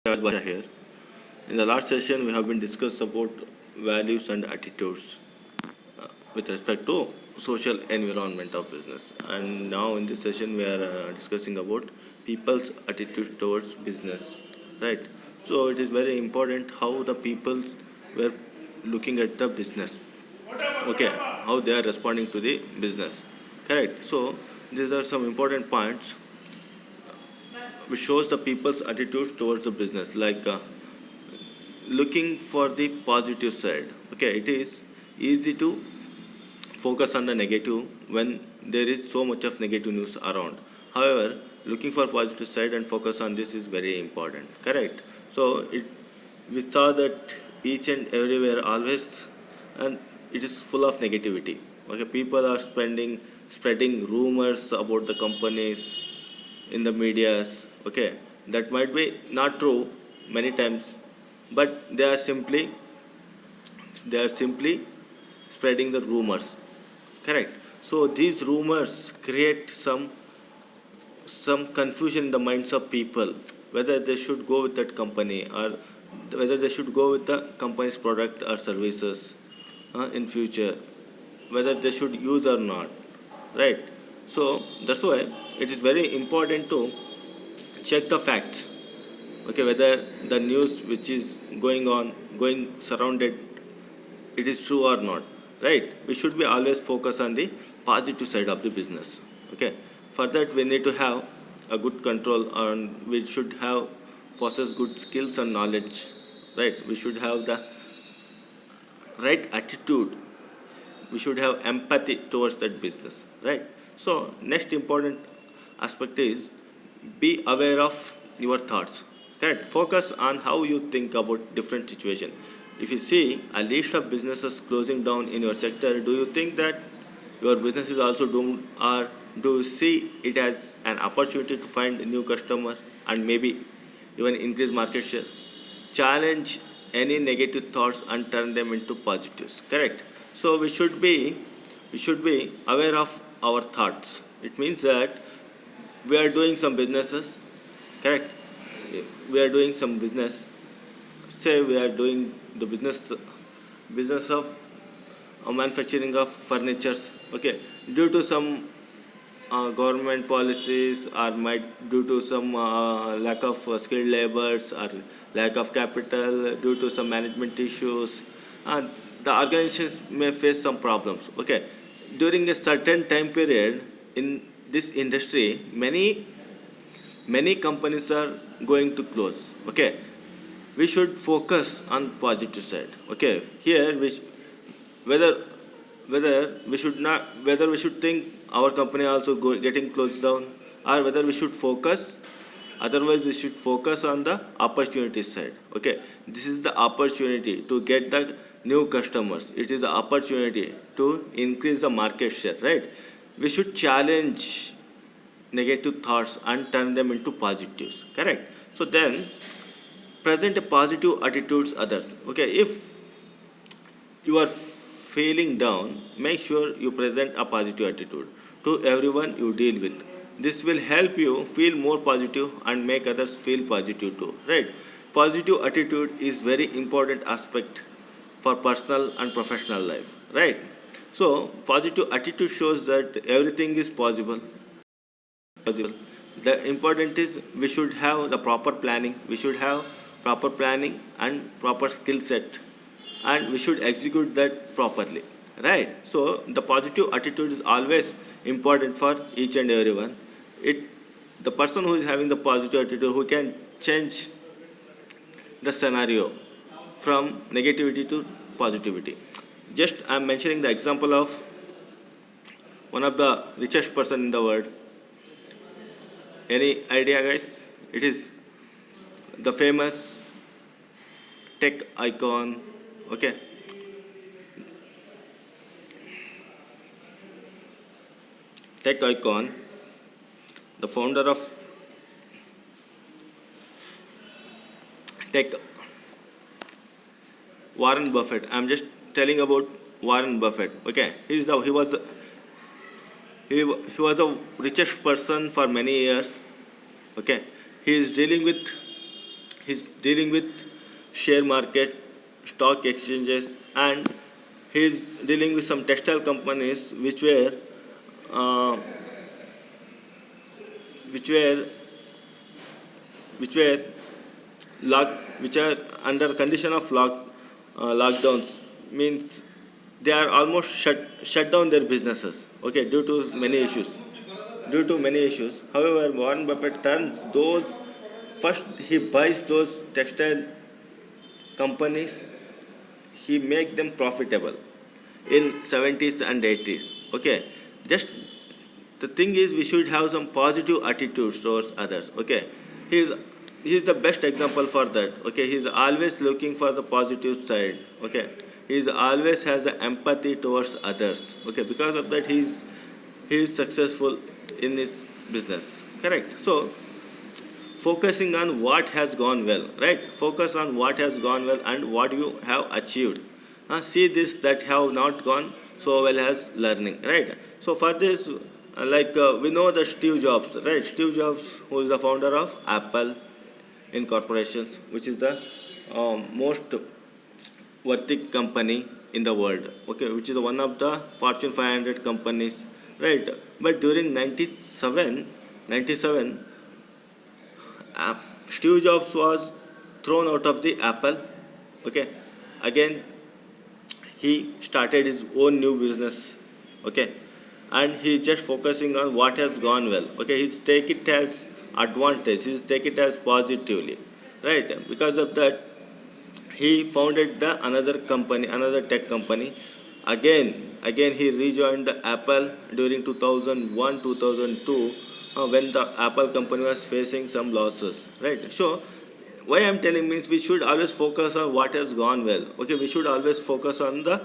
Basha here. In the last session, we have been discussed about values and attitudes with respect to social environment of business. And now in this session, we are discussing about people's attitudes towards business, right? So it is very important how the people were looking at the business, okay, how they are responding to the business, correct? So these are some important points which shows the people's attitudes towards the business, like looking for the positive side. Okay, it is easy to focus on the negative when there is so much of negative news around. However, looking for positive side and focus on this is very important. Correct. So we saw that each and everywhere always, and it is full of negativity. Okay, people are spreading rumors about the companies in the medias. Okay, that might be not true many times, but they are simply spreading the rumors, correct? So these rumors create some confusion in the minds of people, whether they should go with that company or whether they should go with the company's product or services in future, whether they should use or not, right? So that's why it is very important to check the facts, okay, whether the news which is going surrounded, it is true or not, right? We should be always focus on the positive side of the business, okay? For that we need to have a good control, and we should have possess good skills and knowledge, right? We should have the right attitude, we should have empathy towards that business, right? So next important aspect is be aware of your thoughts, correct? Focus on how you think about different situation. If you see a list of businesses closing down in your sector, do you think that your business is also doomed, or do you see it as an opportunity to find a new customer and maybe even increase market share? Challenge any negative thoughts and turn them into positives, correct? So we should be aware of our thoughts. It means that we are doing some businesses, correct? We are doing some business. Say we are doing the business of manufacturing of furnitures, okay? Due to some government policies, or might due to some lack of skilled laborers, or lack of capital, due to some management issues, uh, the organizations may face some problems, okay? During a certain time period in this industry, many companies are going to close, okay? We should focus on positive side, okay? Here whether whether we should think our company also getting closed down, or whether we should focus, otherwise we should focus on the opportunity side, okay? This is the opportunity to get the new customers, it is the opportunity to increase the market share, right? We should challenge negative thoughts and turn them into positives, correct? So then present a positive attitudes others, okay? If you are feeling down, make sure you present a positive attitude to everyone you deal with. This will help you feel more positive and make others feel positive too, right? Positive attitude is very important aspect for personal and professional life, right? So positive attitude shows that everything is possible. The important is we should have the proper planning. We should have proper planning and proper skill set, and we should execute that properly, right? So the positive attitude is always important for each and everyone. It the person who is having the positive attitude, who can change the scenario from negativity to positivity. Just I'm mentioning the example of one of the richest person in the world. Any idea, guys? It is the famous tech icon, okay? Tech icon, the founder of tech, Warren Buffett. I'm just telling about Warren Buffett, okay? He was the richest person for many years, okay? He is dealing with He's dealing with share market, stock exchanges, and he's dealing with some textile companies uh, which were which were lock which are under condition of lockdowns, means they are almost shut down their businesses, okay, due to many issues. However, Warren Buffett turns those, first he buys those textile companies, he make them profitable in 70s and 80s, okay. Just the thing is, we should have some positive attitudes towards others, okay. He's he's the best example for that, okay. He's always looking for the positive side, okay. He's always has the empathy towards others, okay. Because of that, he is successful in his business, correct. So focusing on what has gone well, right? Focus on what has gone well and what you have achieved. See this that have not gone so well as learning, right? So for this, we know the Steve Jobs, right? Steve Jobs, who is the founder of Apple Incorporations, which is the most worthy company in the world, okay, which is one of the Fortune 500 companies, right? But during 97, Steve Jobs was thrown out of the Apple. Okay, again he started his own new business. Okay, and he's just focusing on what has gone well. Okay, he's take it as advantage. He's take it as positively, right? Because of that, he founded the another company, another tech company. Again he rejoined the Apple during 2001 2002, when the Apple company was facing some losses, right? So why I'm telling means we should always focus on what has gone well, okay. We should always focus on the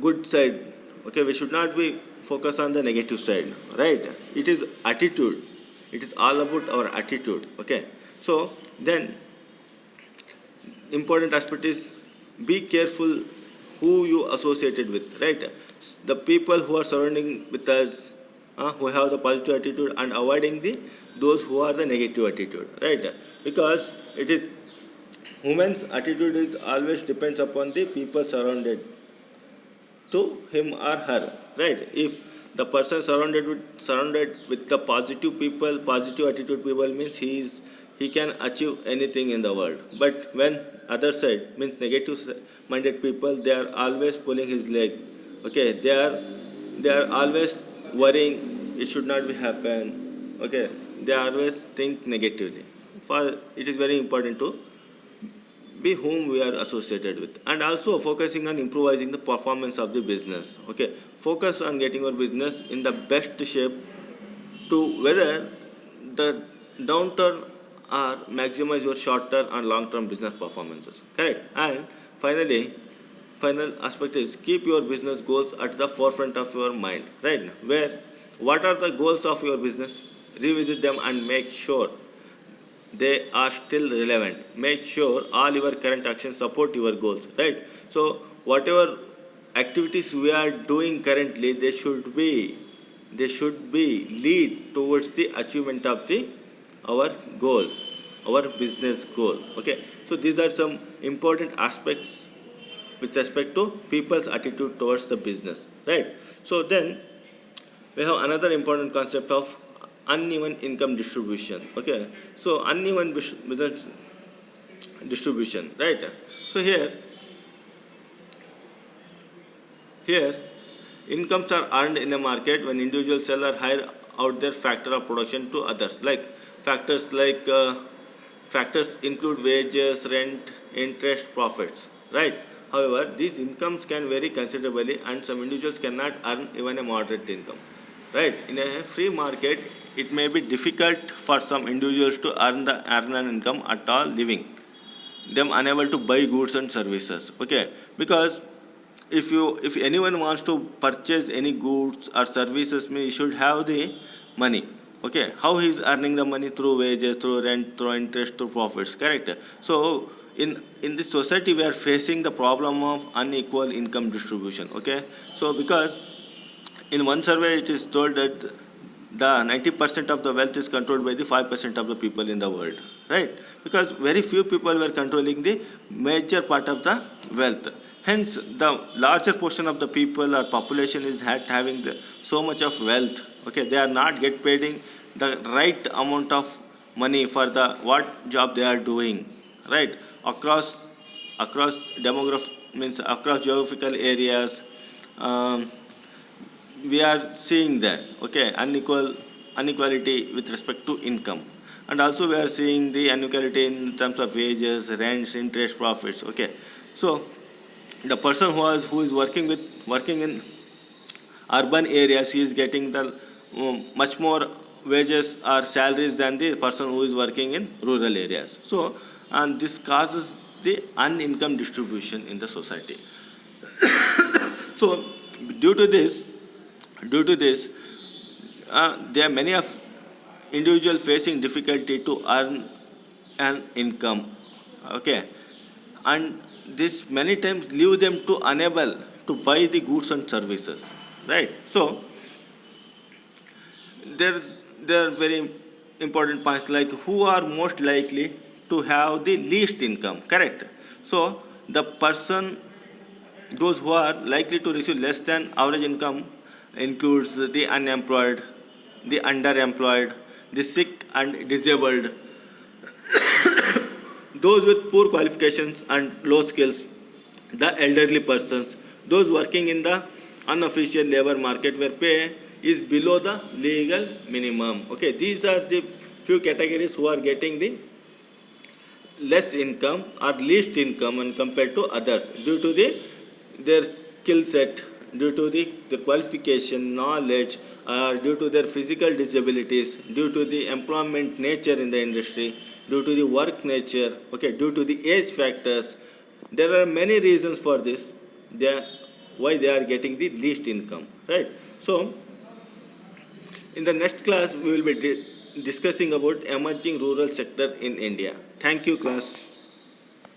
good side, okay. We should not be focus on the negative side, right? It is attitude, it is all about our attitude, okay. So then important aspect is be careful who you associated with, right? The people who are surrounding with us, who have the positive attitude, and avoiding the those who are the negative attitude, right? Because it is human's attitude is always depends upon the people surrounded to him or her, right? If the person surrounded with the positive people, positive attitude people, means he can achieve anything in the world. But when other side means negative minded people, they are always pulling his leg, okay. They are always worrying it should not be happen, okay. They always think negatively. For it is very important to be whom we are associated with, and also focusing on improvising the performance of the business, okay. Focus on getting your business in the best shape to whether the downturn or maximize your short term and long term business performances, correct. And finally, final aspect is keep your business goals at the forefront of your mind, right? Where what are the goals of your business, revisit them and make sure they are still relevant. Make sure all your current actions support your goals, right? So whatever activities we are doing currently, they should be lead towards the achievement of the our goal, our business goal, okay. So these are some important aspects with respect to people's attitude towards the business, right? So then we have another important concept of uneven income distribution, okay. So uneven business distribution, right? So here incomes are earned in a market when individuals sell or hire out their factor of production to others, factors include wages, rent, interest, profits, right? However, these incomes can vary considerably and some individuals cannot earn even a moderate income, right? In a free market, it may be difficult for some individuals to earn an income at all, leaving them unable to buy goods and services, okay. Because if anyone wants to purchase any goods or services, he should have the money, okay. How he is earning the money? Through wages, through rent, through interest, through profits, correct. So in this society we are facing the problem of unequal income distribution, okay. So because in one survey it is told that the 90% of the wealth is controlled by the 5% of the people in the world, right? Because very few people were controlling the major part of the wealth. Hence, the larger portion of the people or population is having so much of wealth. Okay, they are not get paid the right amount of money for the what job they are doing, right? Across demograph means across geographical areas. Um, we are seeing that, okay, inequality with respect to income, and also we are seeing the inequality in terms of wages, rents, interest, profits. Okay, so the person who is working in urban areas, he is getting the much more wages or salaries than the person who is working in rural areas. So and this causes the unincome distribution in the society. So due to this due to this there are many of individual facing difficulty to earn an income. Okay, and this many times leave them to unable to buy the goods and services, right? So there are very important points like who are most likely to have the least income, correct? So the person, those who are likely to receive less than average income includes the unemployed, the underemployed, the sick and disabled, those with poor qualifications and low skills, the elderly persons, those working in the unofficial labor market where pay is below the legal minimum. Okay, these are the few categories who are getting the less income or least income when compared to others due to their skill set, due to the qualification, knowledge, due to their physical disabilities, due to the employment nature in the industry, due to the work nature, okay, due to the age factors. There are many reasons for this. Why they are getting the least income, right? So in the next class we will be discussing about emerging rural sector in India. Thank you, class.